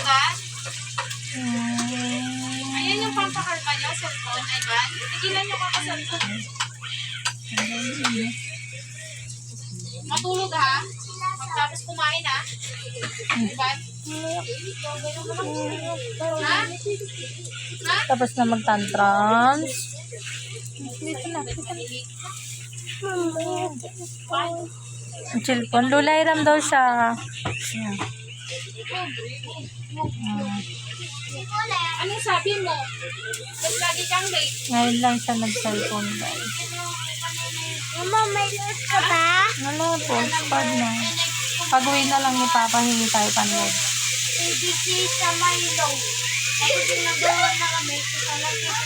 talaga? Ayan yung pampakalma niyo, cellphone, Ivan. Tigilan niyo kakasalita. Matulog ha? Tapos kumain ha? Ivan? Ha? Ha? Tapos na mag-tantrums. Ang cellphone. Lula, Hiram daw siya. Yan. Anong sabi mo? Ba't lagi kang late? Ngayon lang siya nag-cellphone, guys. Mama, may load ka ba? Wala po, spad na. Pag-uwi na lang ni Papa, hingi tayo panood. ABC sa Milo. Tapos yung nagawa na kami, isa lang yung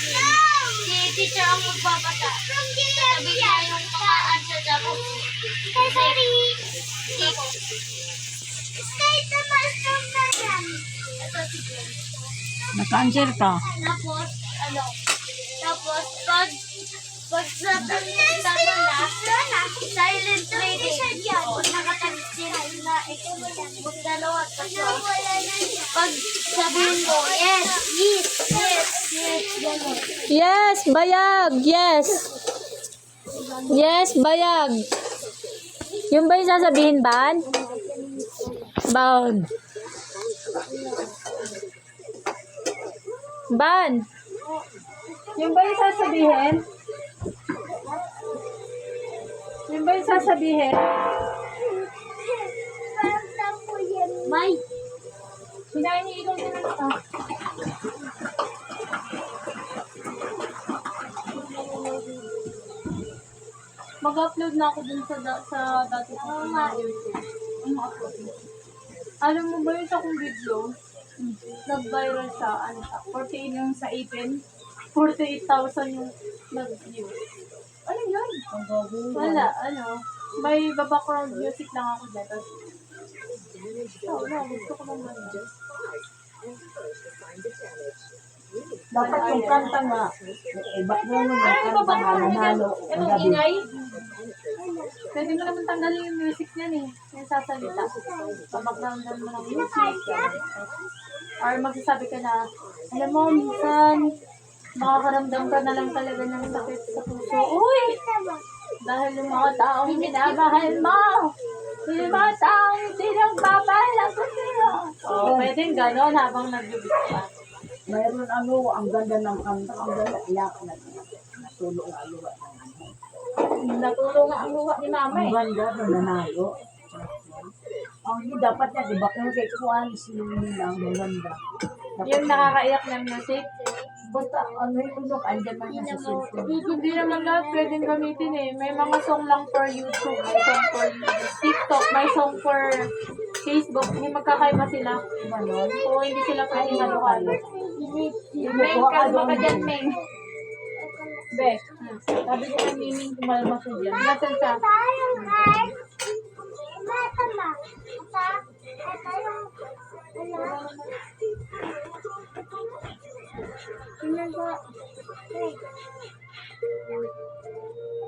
si teacher ang magbabasa. Sabi niya yung paka-answer tapos. Sorry. Stay the master na yan. Ito si Glenn. Naka-answer ka? Tapos, tapos pag sa tama na, silent reading. O, nakatagsin na magdalawa at tatlo. Pag sabihin mo, yes, yes, yes, yes, gano'n. Yes, bayag. Yes. Yes, bayag. Yung ba yung sasabihin, Ban? Ban. Ban. Yung ba yung sasabihin? Yung ba yung sasabihin? May. Hinahin niyo ilaw din na ito. Mag-upload na ako dun sa dati ko na YouTube. Ano-upload mo? Alam mo ba yung sa kong video? Nag-viral siya. Ano siya? 48 yung sa 18. 48,000 yung nag-view. Ano yun? Wala. Ano? May background music lang ako dyan. Tapos, wala. Gusto ko naman dyan. Dapat yung kanta nga, iba mo yung Ano ba kanta, halo-halo. Itong ingay? Pwede mo naman tanggalin yung music niyan eh. Yung sasalita. Pabakgroundan mo ng music. Or magsasabi ka na, alam mo, minsan, makakaramdam ka na lang talaga ng sakit sa puso. Uy! Dahil yung mga taong minamahal mo, yung mga taong sinagpapalang ko sa'yo. Oo, pwedeng gano'n habang nag-ibig pa. Mayroon ang ganda ng kanta, ang ganda, iyak na. Natulong ang luwa. Natulong nga ang luha ni mama Ang eh. ganda, nananago. Ang hindi dapat yan, iba kung kay kuhaan, sinilang, ang ganda. Yung nakakaiyak na music. Basta, ano yung unok, andyan man yan sa cellphone. Hindi naman lahat pwedeng gamitin eh. May mga song lang for YouTube, may song for TikTok, may song for Facebook. Hindi magkakaiba sila. Ganon. Oo, hindi sila pwedeng halo-halo. Meng, Kuha ka kalma ka doon. dyan, Meng. Be, sabi ko kay Miming kumalma ko dyan. Nasaan siya?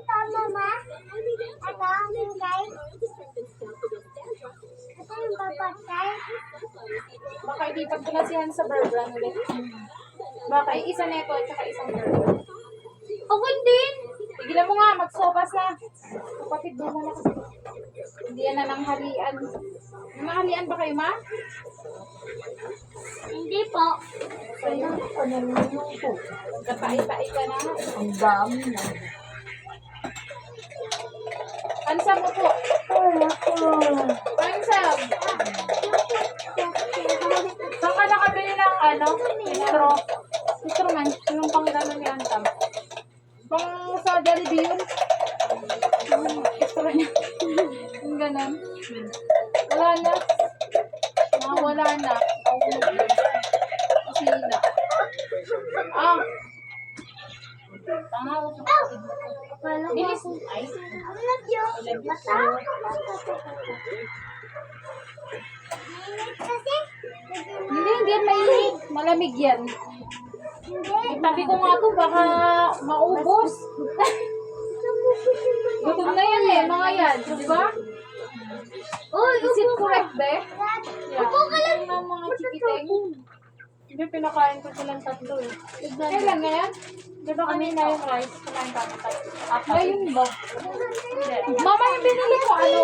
Tama ma? Ito ang hingay? Ito yung papatay? Baka ilipat ko na si Han sa burger ulit. Baka isa neto at saka isang burger. Ako din! Tigilan mo nga, magsopas na. Kapatid, doon na kasi. Hindi yan na ng halian. Nanghalian ba kayo, ma? Hindi po. Ano yung po? Nagkapai-pai ka na. Ang dami na. Pansab mo po. Pansab. Saan ka nakabili ng straw? Straw man. Yung pang gano'n yan, Tam. Pang sa Jollibee yun. Yung straw niya. Yung gano'n. Wala na. Wala na. Kasi na. Tama ko sa kapatid mo. Bilis. Ay. I love you. Mata? Kasi? Hindi yan mainit. Malamig yan. Hindi. Itabi ko nga to, baka maubos. Gutom na yan eh, mga yan. Di ba? Uy, Is it correct, be? Upo ka lang. Ng mga chikiting. Hindi, pinakain ko silang tatlo eh. Kailan ngayon? Di ba kanina yung rice? Kumain kami tatlo. Ngayon ba? Hindi. Mama, yung binili ko ano?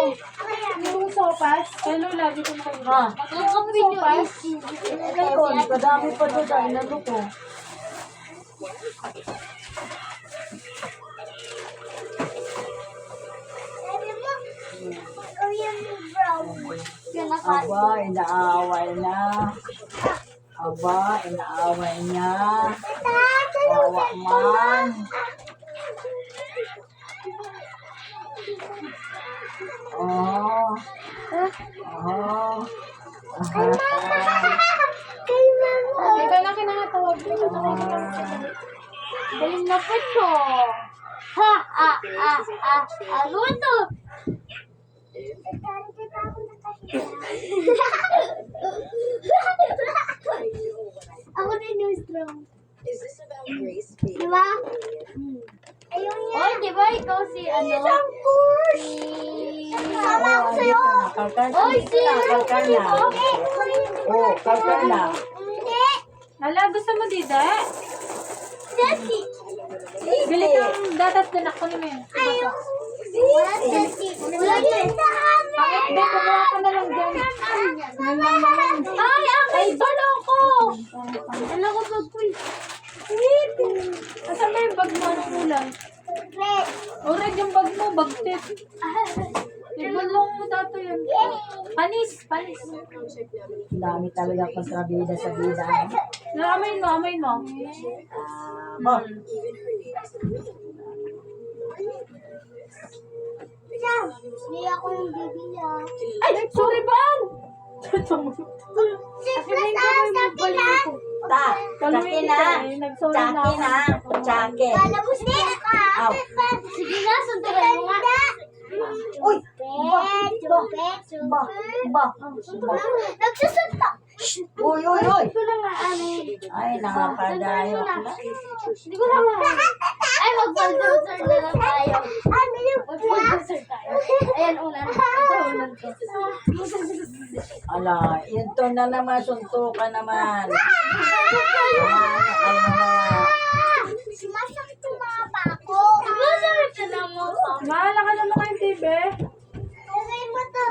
Yung sopas? Kay Lola, di ko na kayo. Ha? Yung sopas? Ngayon, kadami pa doon dahil ano ko. Aba, inaaway na. Aba, inaaway niya. Wawa man. Oh. Oh. Ikaw na kinakatawag mo. Galing na po ito. Ano ito? Ako rin yung strong. Diba? Ayun yan. Oh, diba ikaw si ano? Sama ako sa'yo. Oy, si Kalkal na. Oh, kalkal na. Hindi. Hala, gusto mo dida? Dati. Bili kang datat na ako naman. Ayaw. Wala dati. Wala dati. Bakit ba? Kumuha ka na lang dyan. Ay, ang balo ko. Ano ko bag ko? Asan ba yung bag mo? Anong kulay? Red. O, red yung bag mo. Bag tip. Ibalong mo dato yun. Panis. Panis. Dami talaga kontrabida sa bida. Amoy mo. Amoy mo. Mo. Hindi ako yung bibila. Ay, sorry ba? Ta, tsaki na. Tsaki na. Tsaki. Kalabos na ka. Aw. Sige na, suntukan mo nga. Uy! Ba. Nagsusuntok. Uy, uy, uy! Hindi ko lang ano. Ay, nakapadayo. Hindi ko lang ay, mag-bulldozer na lang tayo. Ano yung mag-bulldozer tayo? Ayan, unan. Ito, unan ko. Ala, ito na naman, suntukan naman. Ay, Sumasakit yung mga pako. Sumasakit ka na mo pa. Mahala ka naman kayong TV. Okay mo to.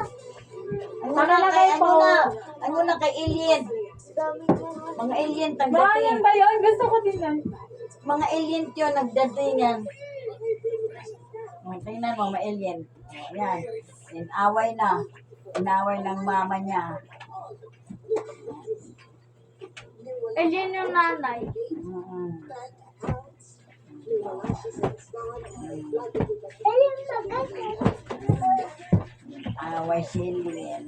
ano na kay alien? Dami ko. Mga alien, Ba, tagdating. yan ba yun? Gusto ko din yan. Mga alien yun, nagdatingan. Tingnan mo, mga alien. Ayan. Inaway na. Inaway ng mama niya. Ayun yung nanay. Ayun sa ganyan. Away si alien.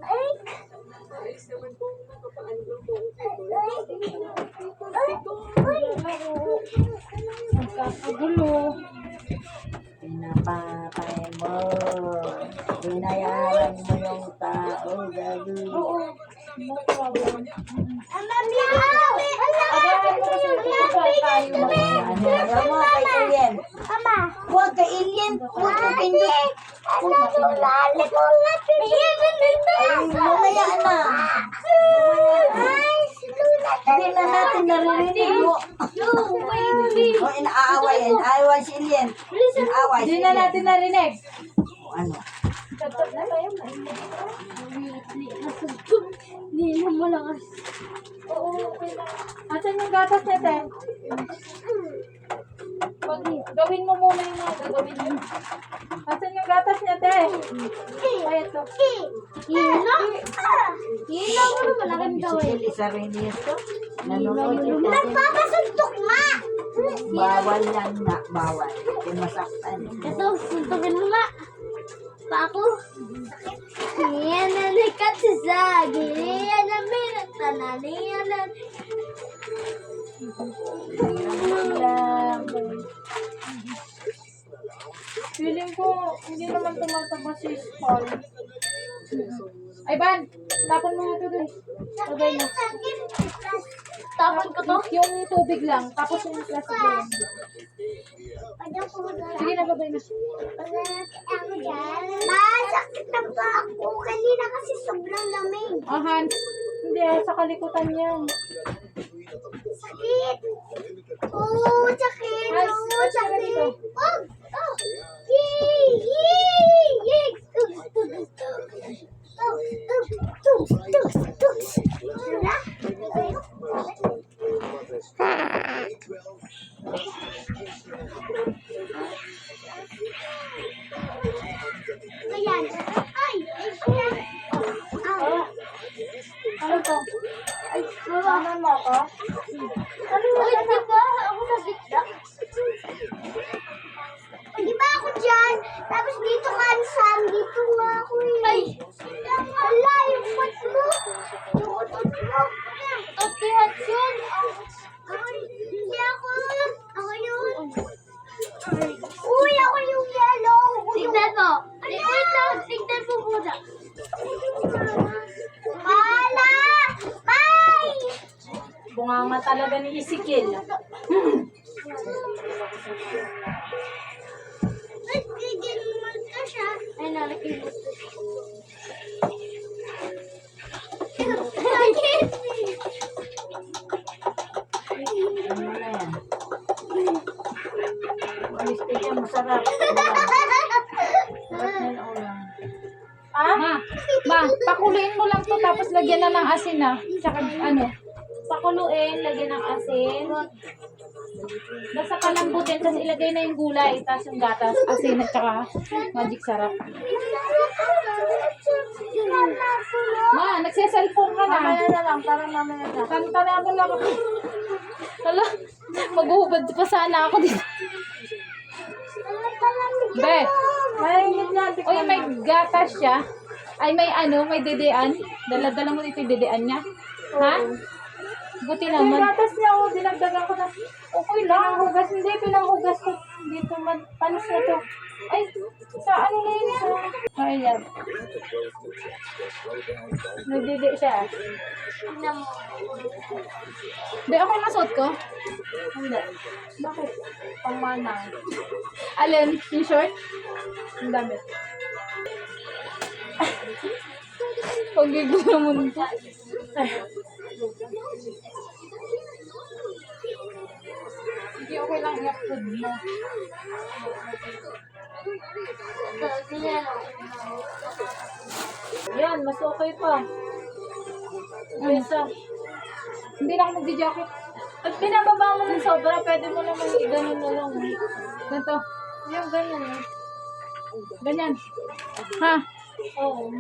Ay. Magkakagulo. Pinapatay mo. Binayaran mo yung tao. Gabi. No problem. Mamiyaw! Agahan mo kasi tutupan tayo. Ayaw mo kay alien. Ama! Huwag kay alien. Huwag kay pindot. Ano ko lali ko nga pinigil nito? Ay, mamaya na. Ay, lula. Hindi na natin naririnig mo. No, baby. O, inaaway. Inaaway si alien. Inaaway si Hindi na alien. natin narinig. O, ano? Tatap na tayo. Hindi na malakas. Oo, okay lang. Asan yung gatas niya, te? Gawin mo muna yung mga gagawin mo. Asan yung gatas niya, te? Ay, ito. Hila? Hila mo na malaking Si gawin. Elisa Reyes to. Nanonood yung natin. Nagpapasuntok ma! Bawal yan na. Bawal. Kung masaktan. Ito, suntukin mo nga. Pa ako. Yan na likat si Zagi. Yan na minagtanani. Yan na. Feeling ko, hindi naman tumataba si Paul. Ay, Ban! Tapon mo nga ito dun. Lagay mo. Tapon ko to. Yung tubig lang, tapos yung plastic na yan. Sige na, babay na. Ako dyan. Masakit na ba ako? Kanina kasi sobrang lamig. Ah, Hans. Hindi, sa kalikutan yan. Sakit. Oh, sakit. Hans, Oh, Hans, tara sakit. dito. Oh, oh. Yay! Yay! Yay! Tug, tug, tug. Tug, tug, tug, tug, tug. Wala? Ayan. Ay! Ayan. Ah. Ano to? Ay, mama mo ako? Ano yun? Di ba? Ako nabigla. Di ba ako dyan? Tapos dito ka, Sam. Dito nga ako eh. Ay! Ala, yung pot mo. Yung utot mo. Otihat yun. Hindi ako. Ako yun. Uy, ako yung yellow. Tignan mo. Wait lang. Tignan mo muna. Mala! Bye! Bunganga talaga ni Ezekiel. Ay, bigyan mo ka siya. Ay, nalagay mo. Sakit! Ano na yan? Malistik yan, masarap. Sarap na yung ulam. Ma, pakuluin mo lang to tapos lagyan na ng asin na. Tsaka ano, pakuluin, lagyan ng asin. Basta palambutin, tapos ilagay na yung gulay, tapos yung gatas, asin at tsaka magic sarap. Ma, nagsiselfone ka na. Mamaya na lang, parang mamaya na. Kanta na ako lang. Hala, maghuhubad pa sana ako dito. Be, Maringit nga, tikman oy, may gatas siya. Ay, may ano, may dedean. Dala-dala mo dito yung dedean niya. Ha? Buti Yung naman. gatas niya, oh, dinagdagan ko na. Okay lang. Pinanghugas, hindi, pinanghugas ko. Dito, panis na to. Ay, Sa ano na yun, sa... ayan. Nagdidi siya. Be, okay na suot ko? Hindi. Bakit? Pangmanang. Alin, yung short? Ang damit. Pagigil naman ito. Hindi, okay lang i-upload mo. Yan, mas okay pa. Kaysa, Hindi na ako magdi-jacket. pag pinababa mo ng sobra, pwede mo naman i-ganon na lang. Ganito. Yung ganyan eh. Ganyan. Ha? Oo.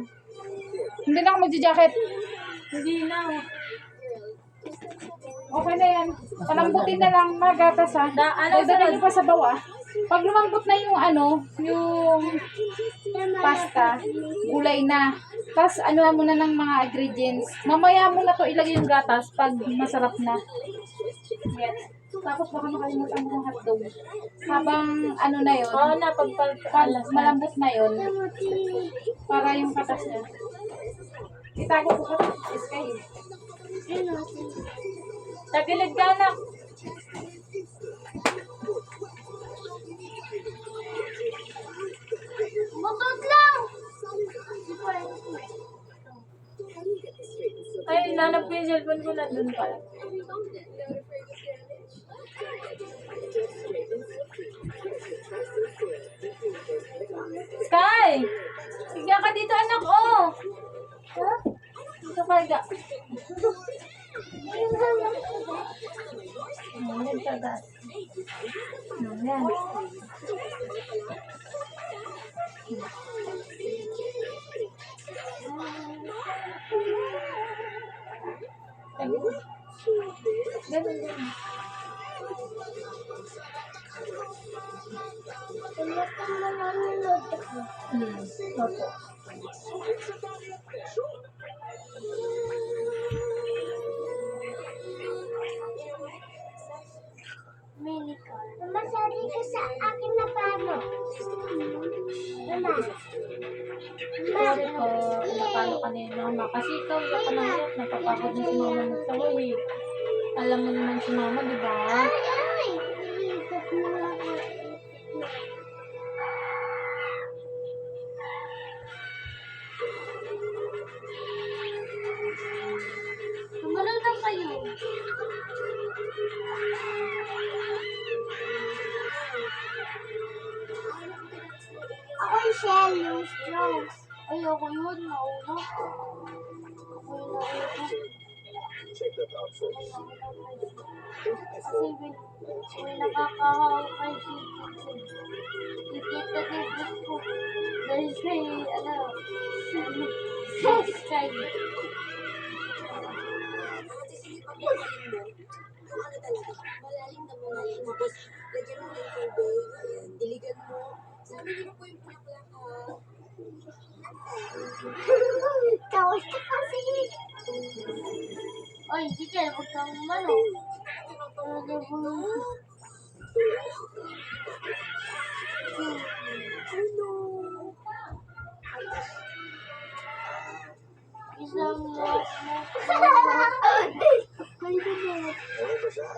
Hindi na ako magdi-jacket. Hindi na. Okay na yan. Palambutin na lang magatas ha. Ano Dagdagan niyo pa sa bawa. Pag lumambot na yung ano, yung pasta, gulay na. Tapos ano mo na ng mga ingredients. Mamaya mo na to ilagay yung gatas pag masarap na. Yan. Tapos baka makalimutan mo ng hotdog. Habang ano na yun, Oo na, pag malambot na yun, para yung katas niya. Itago ko pa is kayo. Tagilid ka na. Butot lang! Ay, nanap ko yung cellphone ko na dun pala. Sky! Tignan ka dito, anak, oh! Ha? Dito ka, ga. Ayan, tagas. Ayan. Ganun, ganun. Opo. Mama, sorry ka sa akin na paano. Mama. Sorry po, napalo ka na yun. Kasi ikaw, iyak ka na iyak. Napapagod na si mama magsaway eh. Alam mo naman si mama, di ba? Ay! Iikot mo lang ako. Tumalo na kayo. Ako yung shell, yung straws. Ayoko yun, nauna. Ako yung nauna. Kasi may nakakahaw kay Ikita din ko. Dahil kay, subscribe. Malalim na malalim. Tapos, lagyan mo ng tubig. Ayan, diligan mo. Sabi niyo po yung bulaklak ha. Tapos ka kasi. Oy, sige, huwag kang umano. Isang walk mo. Okay ba siya?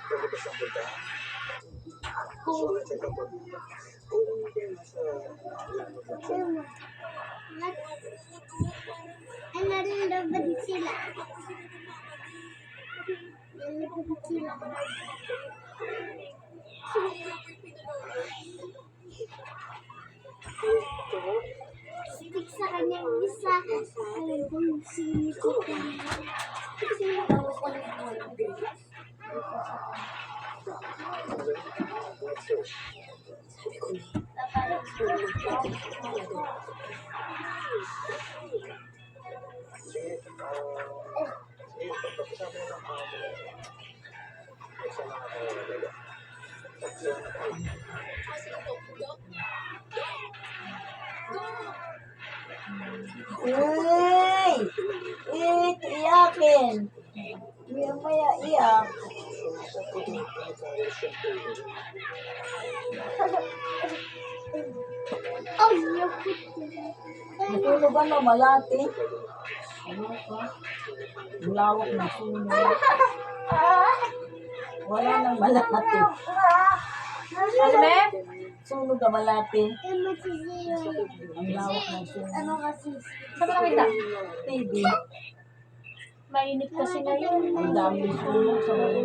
Pwede ba siyang puntahan? Kung Check up on kung hindi nasa ay nalalabad sila. Nalalabad sila. Stick sa kanyang isa. Alam ko yung sinikot ko. Kasi ako ko lang sige, pagkakasama na ng amo. Isa lang ako nila. Uy! Iyakin! Maya iyak. oh, yakit. Natulog ano, malati. Ano ka? Lawak na sunog. Wala nang malati. Ano ba? Sunog ka malati. Ay, masisira. Ang lawak ng sunog. Ano kasi? Saan ka nakita? TV. Mainit kasi ngayon. Ang daming sunog sa mga.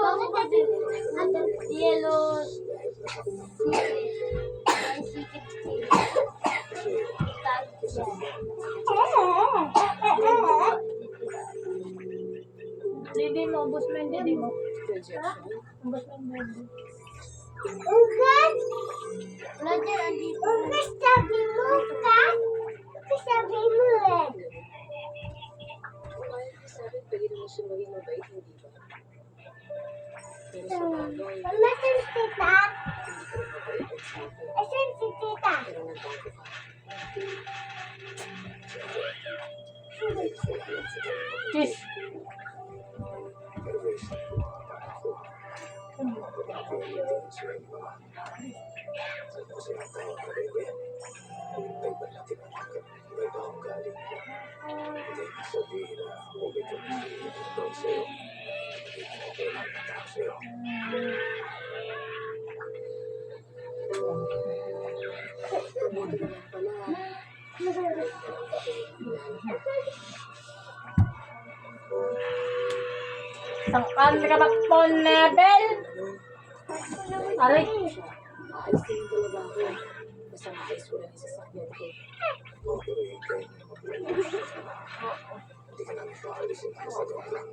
Bakit kasi ano, yellow Didi mo, ubos mo yung didi mo. Ubos mo yung didi. Ugat? Wala dyan, andito. Ugat, sabi mo, ugat? Ugat, sabi mo eh. Kung ayaw niya sa akin, pwede naman siya maging mabait, hindi ba? Pero sa bagay, Nasaan si tita? hindi ka rin mabait at sa akin. Asan si tita? Pero nagbago ka. Kiss. Mabuti ka lang pala. Sangkan ka ba po, Nebel? Aray. Aalis din talaga ako. Basta maayos ko lang yung sasakyan ko. Hindi ka namin paalisin sa doon lang.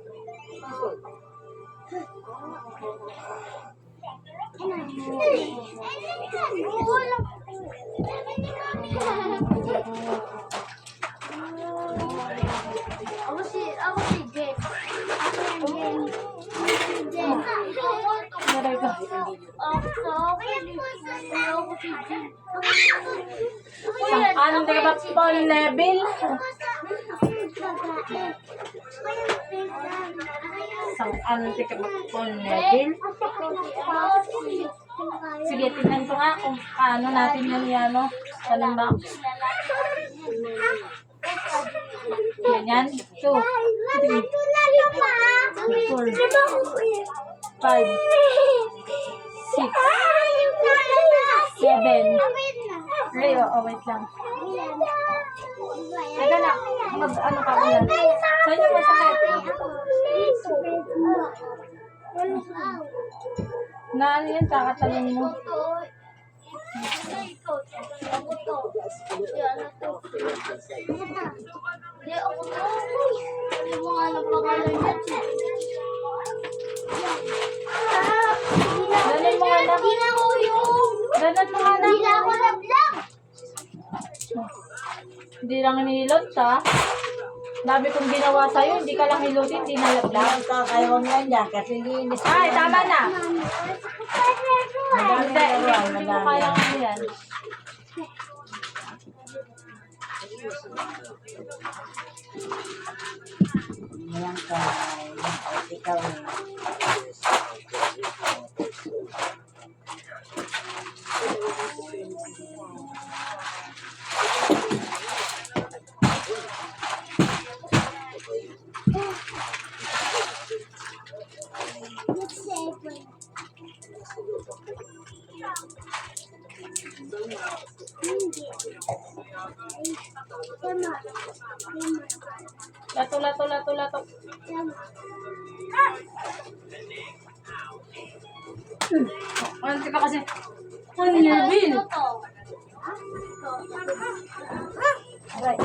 Ako si Jen. Ako yan, Jen. Aray ka. Ako si Jen. Sangkan ka ba po, Nebel? Sangkan ka ba po, Nebel? Sige, tingnan ko nga kung paano natin yan ano. Ganun ba? Ganyan. 2, 3, 4, 5, 6, 7. Ray, wait lang. Teka na, ano ka ulan? Saan yung masakit? Na ano yan, kakatalon mo. Ganon mo nga na. Ganon mo nga na. Hindi lang hinihilot ha. Dami kong ginawa sa'yo, hindi ka lang hilutin, hindi nalaglag. Ang kakayawang yan dyan, kasi linis. Ay, tama na. Madami Hindi, na yan, hindi mo madami. kaya ano yan. Ayan ka. Ikaw na. Lato. Ano ka kasi? Ano yung bin? Aray.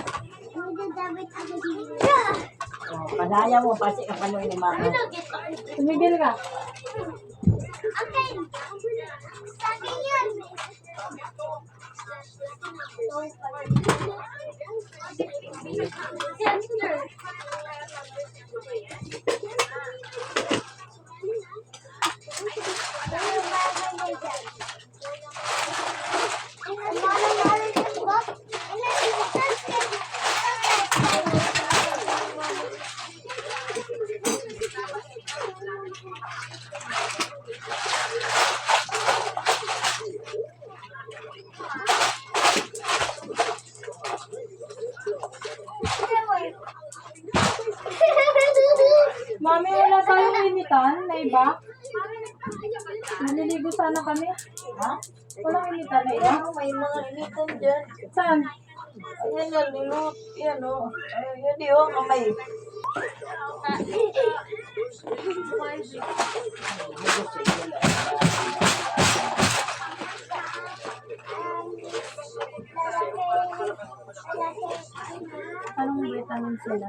Oh, padaya mo, pasi ka pa ni mama. Tumigil ka. Mami, wala tayong initan na iba. Naliligo sana kami. Ha? Walang initan na iba. Ayan, may mga initan dyan. Saan? Ayan yan, nilut. Yan o. Ayan di o, kamay. Anong vitamin sila?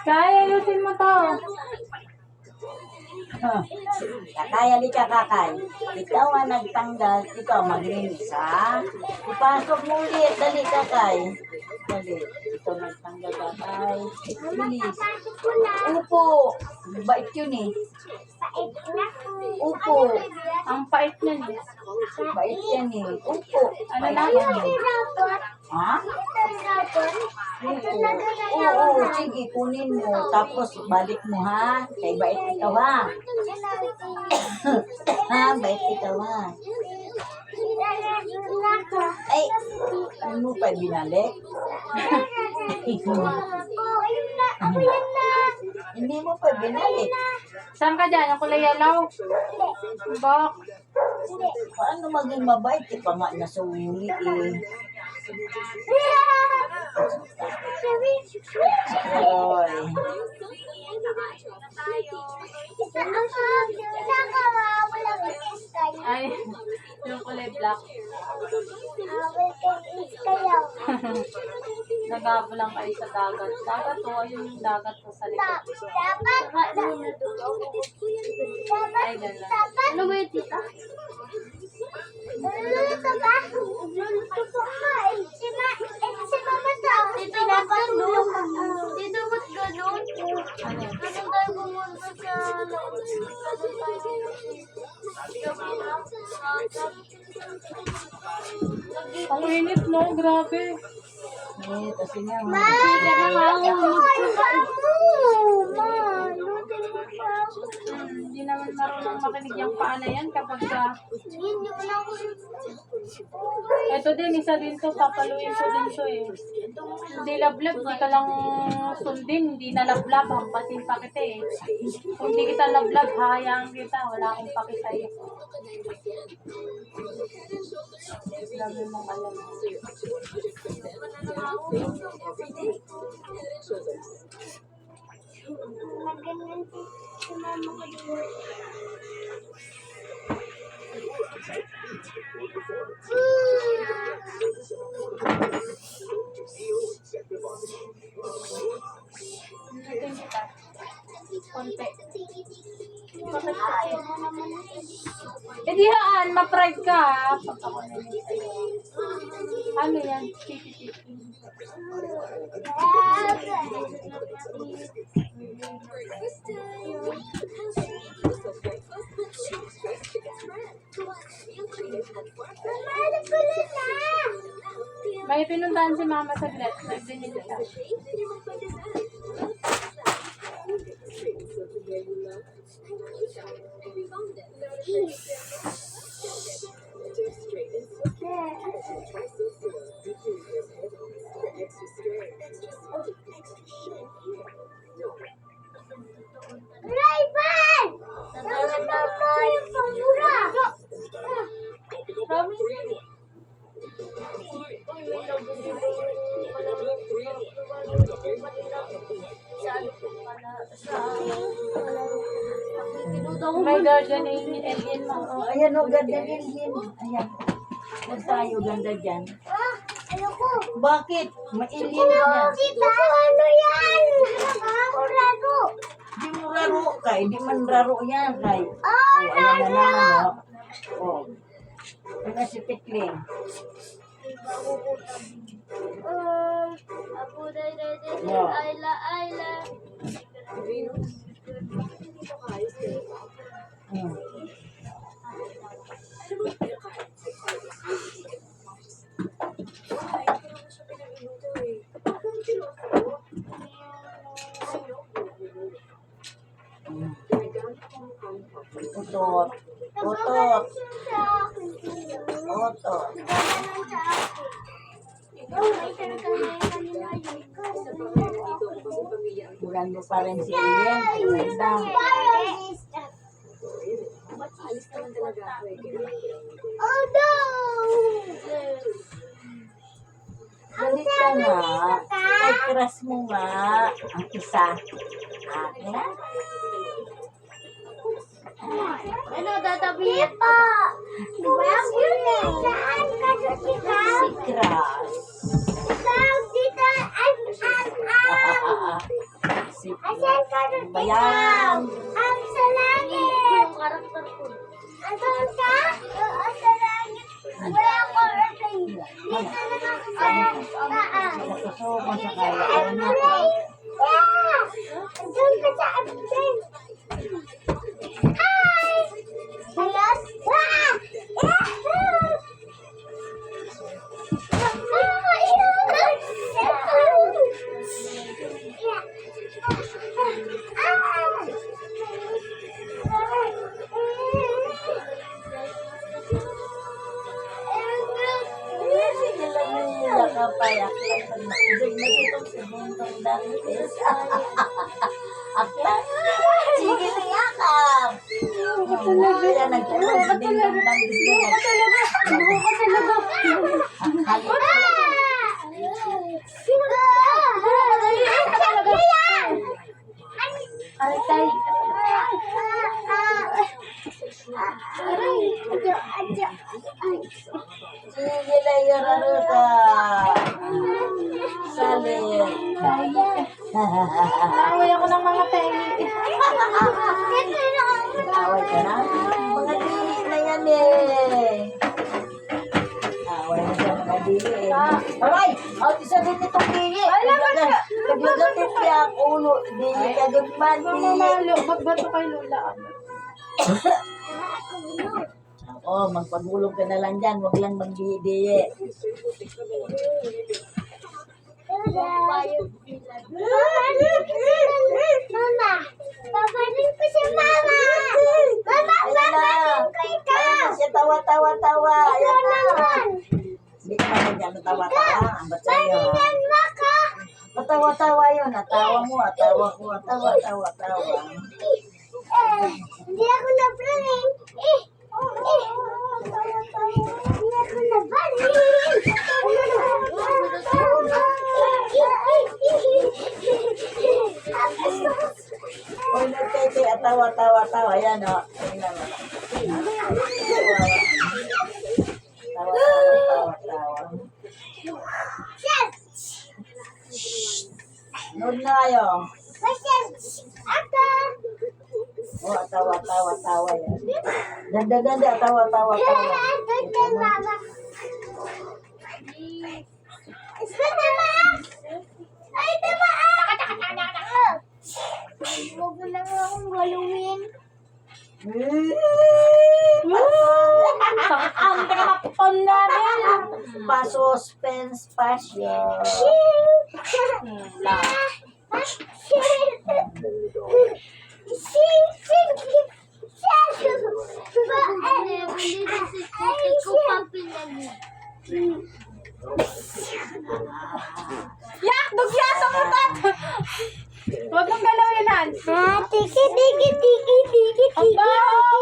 Kaya, ayusin mo to. Kakaya di ka kakay. Ikaw ang nagtanggal, ikaw maglinis ha. Ipasok mo ulit, dali kakay. Dali, ito nagtanggal kakay. Linis. Upo. Bait yun eh. Upo. Ang pait niyan eh. Bait yan eh. Upo. Ano Bait na? yan eh. Ha? Oo, sige, kunin mo. Tapos balik mo ha. Kay bait ikaw ha. Ha, bait ikaw ha. Ay, ano mo pa binalik? Hindi mo pa binalik. Saan ka dyan? Yung kulay yellow? Bak. Paano maging mabait? Di pa nga nasuli eh. Oy. Ay, yung kulay black. Nagabo lang kayo sa dagat. Dagat to, ayun yung dagat ko sa likod. Ay, gano'n. Ano ba yung tita? Luluto ba? Luluto ka. Si mama daw. Tito, ba't ganun? Tito, ba't ganun? Ano? Ganun tayo pumunta sa loob. Ang init, no? Grabe. Eh, kasi nga, Hindi naman marunong makinig yung paa na yan kapag ka... Ito din, isa din to, papaluin ko din to eh. Hindi lablab, hindi ka lang sundin, hindi na lablab, hampasin pa kita eh. Kung hindi kita lablab, hahayaan kita, wala akong paki sa'yo. Dami mong alam. Natin kita. Konti. Bakit kasi? Eh di haan, ma-pride ka ha. Pag ako na yun sa'yo. Ano yan? Titi-titi. May pinuntahan si mama saglit. Nagdinig kita. May guardian alien mo. oh, ayan o, ganda din din. Ayan. Huwag tayo, ganda dyan. Ayoko. Bakit? Mailin na. Tita, ano yan? Laro. Di mo raro kay, di man raro yan kay. Oh, Ayan na naman o. Oh. Ano si Pikling? Ako dai Yeah. Ayla. Hmm. Utot. Utot. Utot. Bulan mo pa rin si Ian. Ganda. Oh no! Balik ka nga. Ay, crush mo nga. Ang isa. Akin na. Ano, tatabihin pa? Diba? Saan ka dito? Si crush. Ikaw dito. Si Asan ka dito? Bayan. Ang sa langit. Yung karakter ko. Asan ka? Sa langit. Wala ko rin. Dito na ako sa taas. Nakusoma sa kaya. Yeah! Doon ka sa update. Hi! Hello? Nakapayak lang. Masig itong sibuntong dantes. Akla. Sige na yakap. Kaya nagtulog din ng dantes na Aray, tay. Sige na yung raruta. Salit. Naway ako ng mga tay. Away ka na? Mga dili na yan eh. Away na siya mga dili eh. Aray! Out isa din itong dili. Naglagatin niya ang ulo. Dili ka din man. Dili. Mamalo, magbato kay Lola. Oo, magpagulong ka na lang dyan. Huwag lang magdiye-diye. Mama, papanin ko si Mama. Mama, papanin ko ikaw. Siya tawa-tawa-tawa. Ayan na. Naman. Hindi ka naman dyan tawa-tawa. Ang ba't sa'yo? Paningan mo ka. Matawa-tawa yun. Atawa mo, atawa ko, atawa-tawa-tawa. Hindi ako na-planning. Hindi ako na-planning. Uy, nagtete, atawa-tawa-tawa. Ayan o. Ayan naman. Tawa-tawa-tawa-tawa. Nood na kayo. O, atawa-tawa-tawa yan. Ganda-ganda, atawa-tawa-tawa. Huwag mo lang akong galawin. Ang tinapon namin. Pa-suspense pa siya. Yak! Dugyaso mo tat! Huwag mong galawin, Han. Tiki, tiki, tiki, tiki, Aba,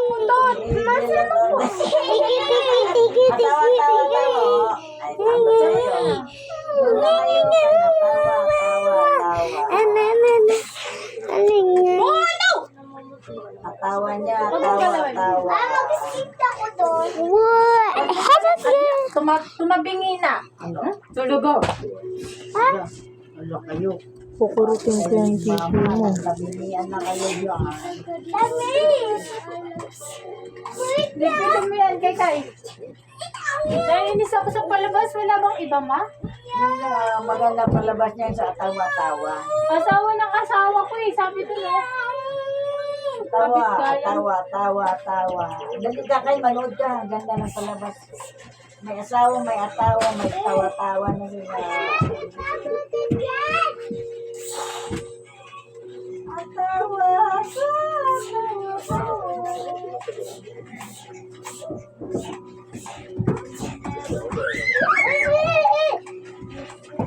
utot. tiki, tiki, tiki, Atawa-tawa-tawa. Ay, tama sa'yo. Nood na kayo. Atawa-tawa-tawa. Atawa niya, atawa-tawa. Tumabingi na. Ano? Tulugo. Ano kayo? Kukurutin ko yung tissue mo. Nabinian na kayo dyan. Dito mo yan, kay. Naiinis ako sa palabas. Wala bang iba, ma? Yung maganda palabas niya sa atawa-tawa. Asawa ng asawa ko eh. Sabi ko no. Tawa, tawa, tawa, tawa. Dali ka kayo, manood ka. Ganda ng palabas. May asawa, may atawa, may tawa-tawa na sila. Atawa,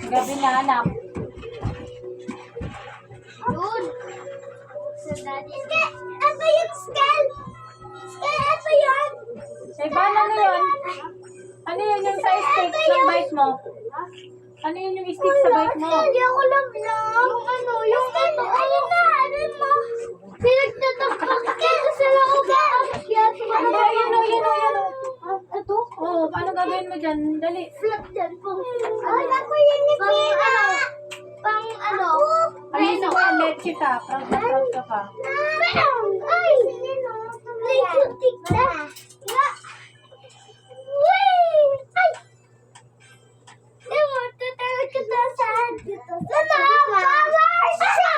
Gabi na, anak. Yun. Ano yung scale? Scale, ano yun? Eh, paano na yun? Ano yun yung sa stick ng bite mo? Ano yun yung stick sa bite mo? Hindi ako lang. Yung ano, ayun na, ano mo? Pinagtatakpak ka sa ako ba? Ano, yun o, yun o, yun o. Ito? Oo, paano gagawin mo dyan? Dali. Flip dyan po. Ay, ako yun ni Pina. Pang ano? Ayun mo, leche ka. Proud na proud ka pa. Ay! Likutik na. Wait! Ay! Ewan, tatawag ka na saan dito. Power siya!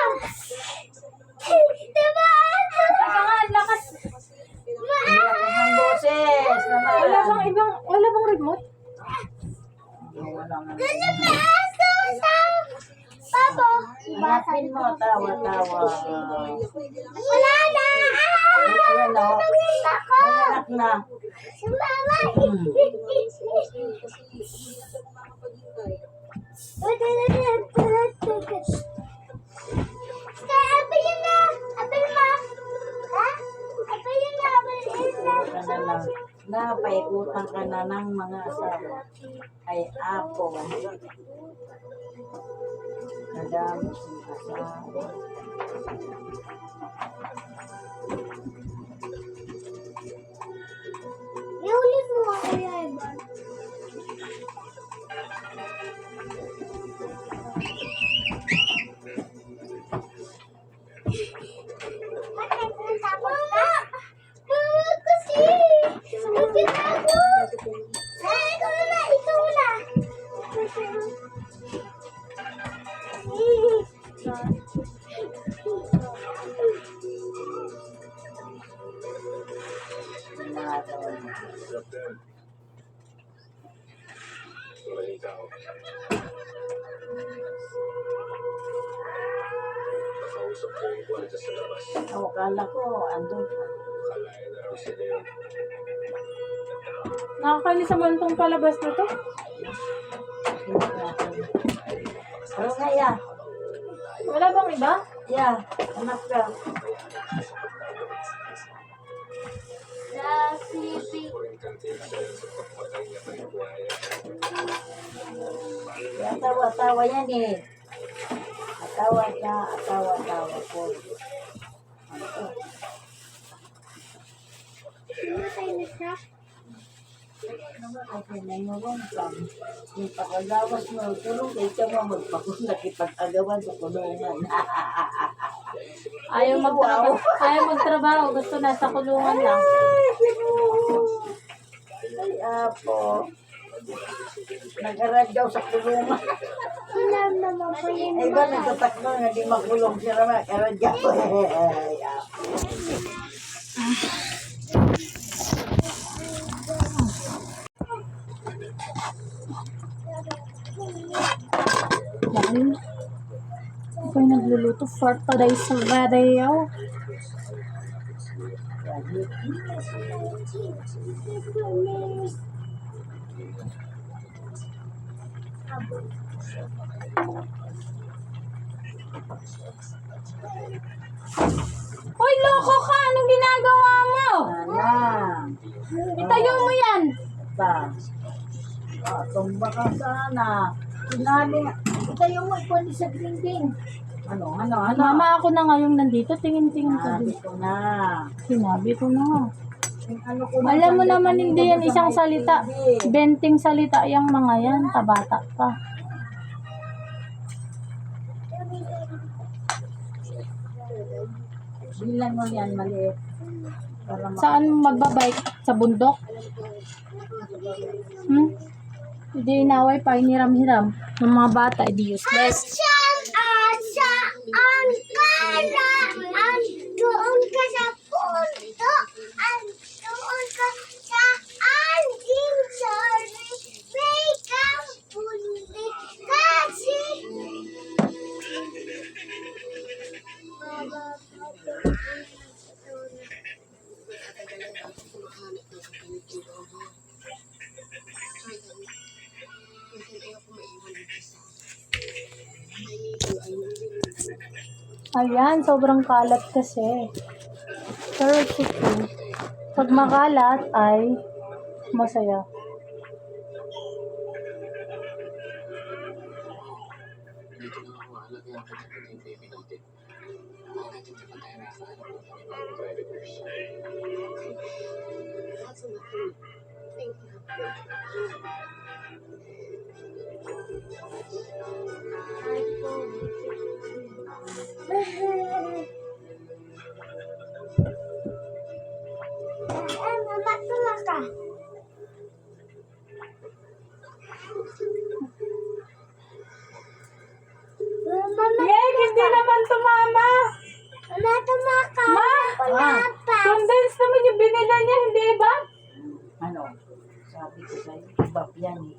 Diba? Teka nga, lakas. ang boses naman. Wala bang remote? Wala nga. Nalabaso sa Papa. Hanapin mo, tawa, tawa. Wala na! Ayan o. Nanganak na. Si Mama! Kaya apel yun na! Apel mo! Ha? Apel yun na! Apel yun na! Ka na lang. Napaikutan ka na ng mga asawa. Ay, apo. Nadamo si asawa. Iulit mo nga Kuya Evan. Bakit kung tapos ka? Mama kasi! Bakit ako? Ikaw na! Ikaw na! Natawa niya. Sarap din. Balita ko. Nakausap ko yung kwarta sa labas. Akala ko, andun pa. Kalayan na raw sila yun. Nakakainis naman itong palabas na to. Pero nga, ya. Wala bang iba? Ya, anak ka. Sleeping. Atawa-tawa yan eh. Atawa siya, atawa-tawa po. Ano to? Namatay na siya. Okay, nangurong ka. Yung pakagawas mo, tulong kayo ka mo magpakong nakipag-agawan sa kulungan. Ayaw magtrabaho. Gusto nasa kulungan lang. Ay, apo. Nag-arad daw sa kulungan. Ilan naman po yung Ay ba, nagtatakbo nga di makulong siya naman. Arad daw. Ay, apo. Dahil ako'y nagluluto for today's video. Hoy, loko ka! Anong ginagawa mo? Sana. Itayo mo yan! Ba? Tumba ka sana. Sinabi nga. Itayo mo, ikaw ni sa dingding. Ano? Mama, ako na ngayong nandito. Tingin-tingin ka Sabi din. ko na. Sinabi ko na nga. Ano ko na Alam mo sabi naman ko, hindi yan sa isang may salita. TV. 20 salita yung mga yan. Tabata pa. Bilang mo yan, maliit. Para Saan magbabike? Sa bundok? Hindi inaway pa, hiniram-hiram. Ng mga bata, hindi useless. Doon ka sa punto. Doon ka sa anjing. Sorry. Make up pundi. Kasi. Ayan, sobrang kalat kasi. Pero ito, pag makalat ay masaya. Dito na ako alagyan ko sa yung baby natin. Bakit hindi pa tayo nakahanap ng panibagong private nurse? That's enough. Thank you. Mama, tulak ka. Mama, Yay, hindi naman tumama! mama, tulak ka. Ma! Papa. Condense naman yung binila niya, hindi ba? Ano? Sabi ko sa'yo, ibap yan eh.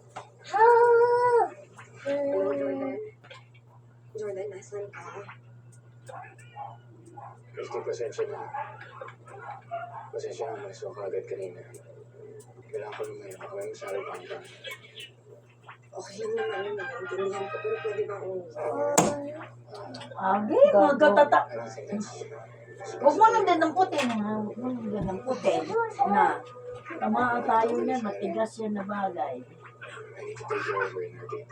Jordan, nasan ka? Gusto pasensya na. Pasensya na, malis ako agad kanina. Kailangan ko lumayo. Ako yung sabi pa ka. Okay lang naman yun. Naintindihan ko. Pero pwede ba akong... Agi, magkatatak. I don't think that's... Huwag mo nang dinamputin ha. Huwag mo nang dinamputin. Na. Tamaan tayo niyan, matigas yan na bagay. I need to take you over in our dating.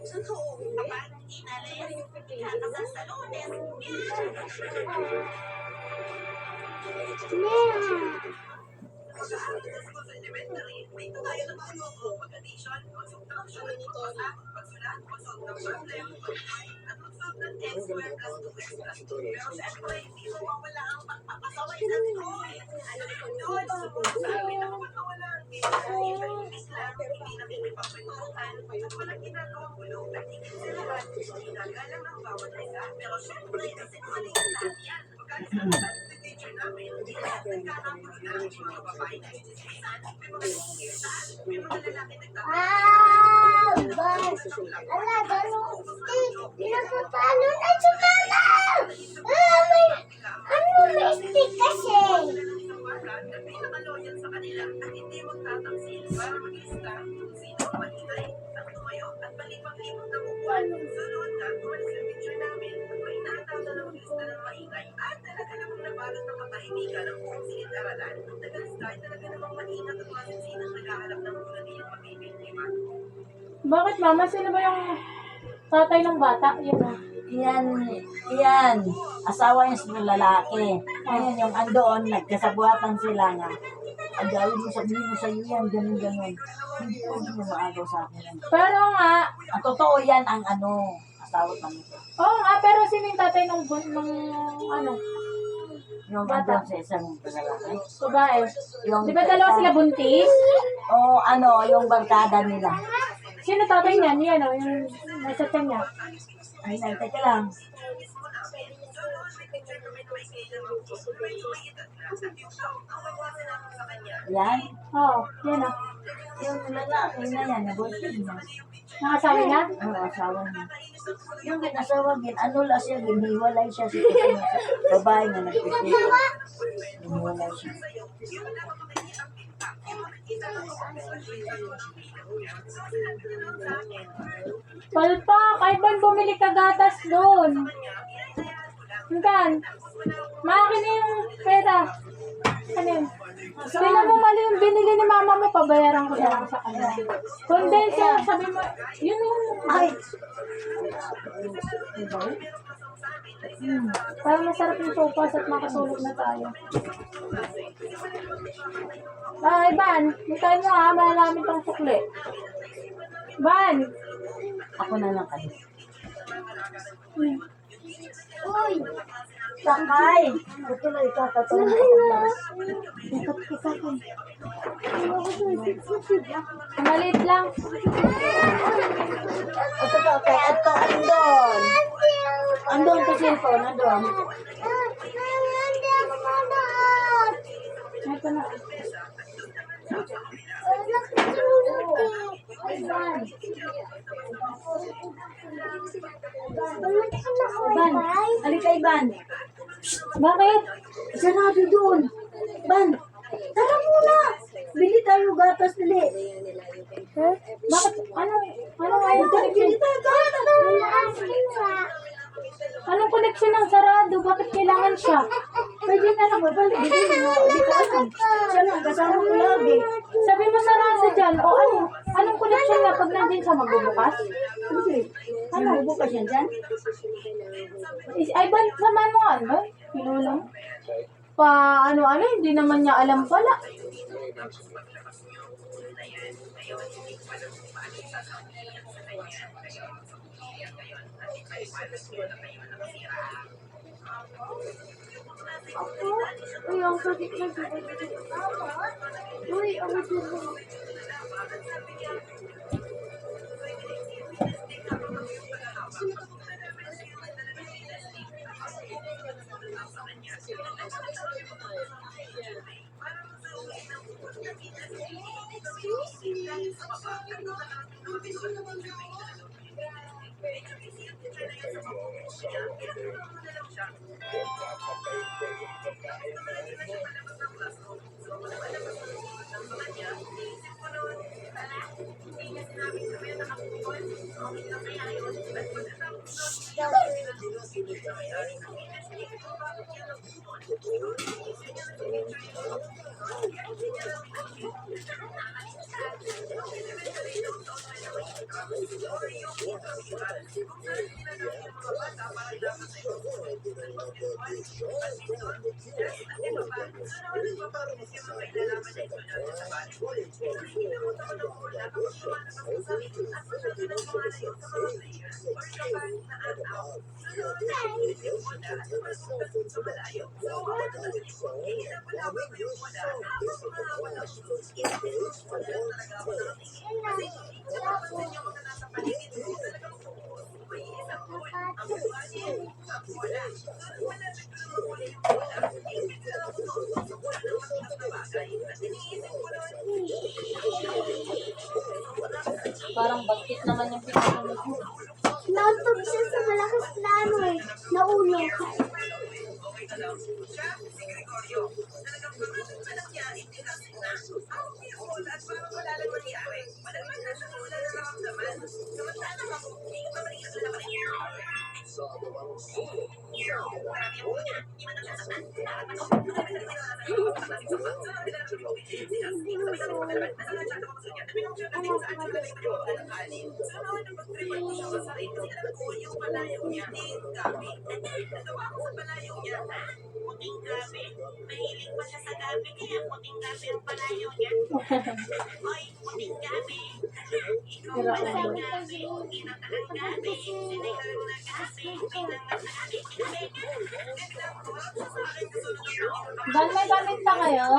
Saan ka uuwi? Actually, Vancouver. I need to take you responsibility as a father. Si Tony, Ala, ganun. Pinapapalo na si mama! May stick kasi. Bakit mama? Sino ba yung tatay ng bata? Yun ah. Yan. Asawa niya sa lalaki. Ngayon yung andoon, nagkasabuatan sila nga. Ang gawin mo, sabihin mo sa iyo yan, ganun. Hindi mo maagaw sa akin yan. Pero nga, Ang totoo yan ang asawa kami. oo nga, pero sino yung tatay ng ano, Yung Bata. andun sa isang lalaki. babae? Yung Di ba dalawa sila buntis? O yung barkada nila. Sino tatay niyan? Yan o, yung nasa tiyan niya. Ay, teka lang. Yan. Oo, yan ah. Yung lalaki na yan, nabulsin niya. Nakasabi niya? Ang asawa niya. Yung asawa niya, siya, giniwalay siya sa babae na nagpipili. Giniwalay siya. Palpa, kay Ban bumili ka gatas doon. Hanggan. Makin na yung pera. Ano yun? Tingnan mo mali yung binili ni mama mo, pabayaran ko na lang sa kanya. Condenser, sabi mo, yun yung, ay. Parang masarap yung sopas at makatulog na tayo. Ay, Ban, hintayin mo ha, malamin tong sukli. Ban! Ako na lang kayo. Uy! Sakay! Ito na ikakatulong ko lang. Maliit lang. Ito to, kay Ato, andon. Andon to cellphone, andon. Ito na. Ban, halika Iban. Bakit? Sarado doon. Ban, tara muna. Bili tayo gatas dili. Bakit? Ano ayaw Bili connection? tayo gatas. Anong connection ng sarado? Bakit kailangan siya? Pwede na lang, babalik. Hindi mo, hindi ko alam. Siya lang, kasama ko lagi. Sabi mo sarado dyan. O ano? Anong connection na pag nandyan siya magbubukas? Hindi. Ano, bukas yan dyan? Ay, ba? Samahan mo ano? Pinulang? Pa ano-ano? Hindi naman niya alam pala. Uy, ang sakit na Uy, ang sakit na Dapat Parang bakit naman yung pinapanood mo. Nauntog siya sa malakas na ano eh, na ulo. Sira ulo. Dan, may gamit pa kayo?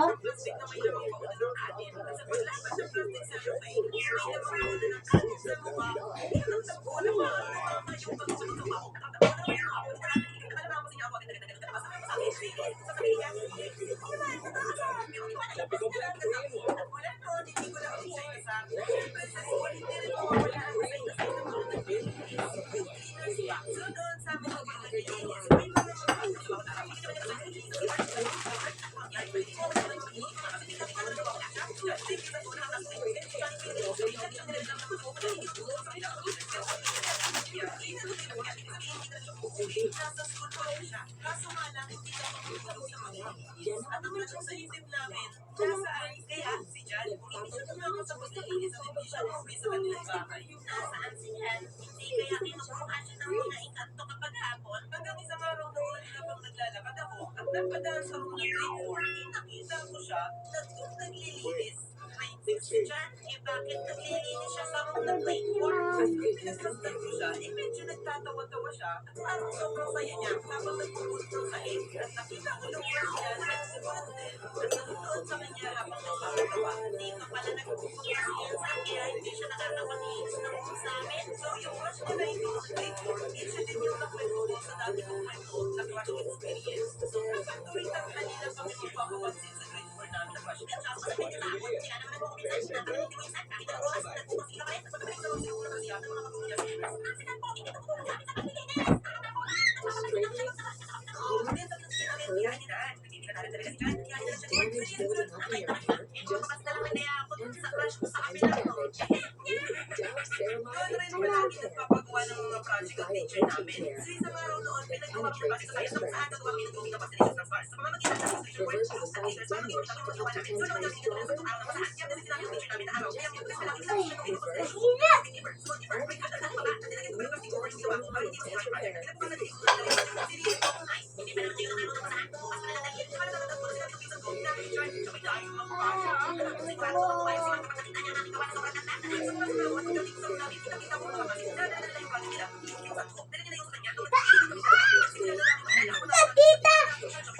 Kita!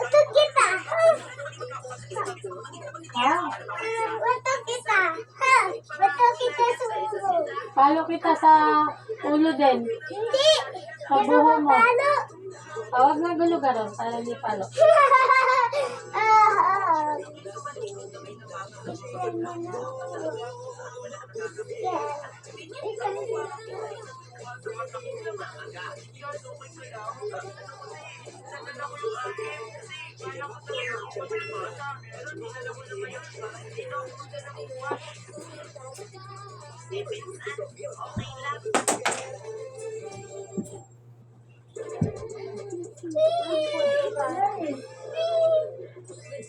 Ito kita! Ito kita! Ito kita sa ulo. Palo kita sa ulo din. Hindi! Sa buho mo. Palo! Tawag na gulugar ron, para hindi palo.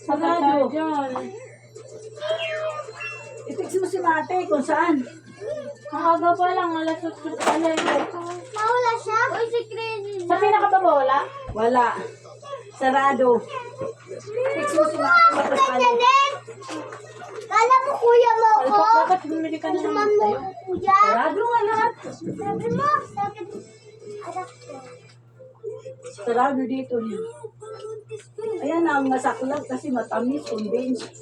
Sarado. Dyan. I-text mo si Mate kung saan. Ang aga pa lang, alas 8 pa lang. Mawala siya? Uy, si Crazy. Sa pinakababa wala? Wala. Sarado. Text mo si Mate. Janet! Kala mo kuya mo ako? Alpak, dapat bumili ka na naman sa'yo. Kuya? Sarado nga lahat. Sabi mo, sabi mo. Anak ko. Sarado dito niya. Ayan ang masaklap kasi matamis, convince.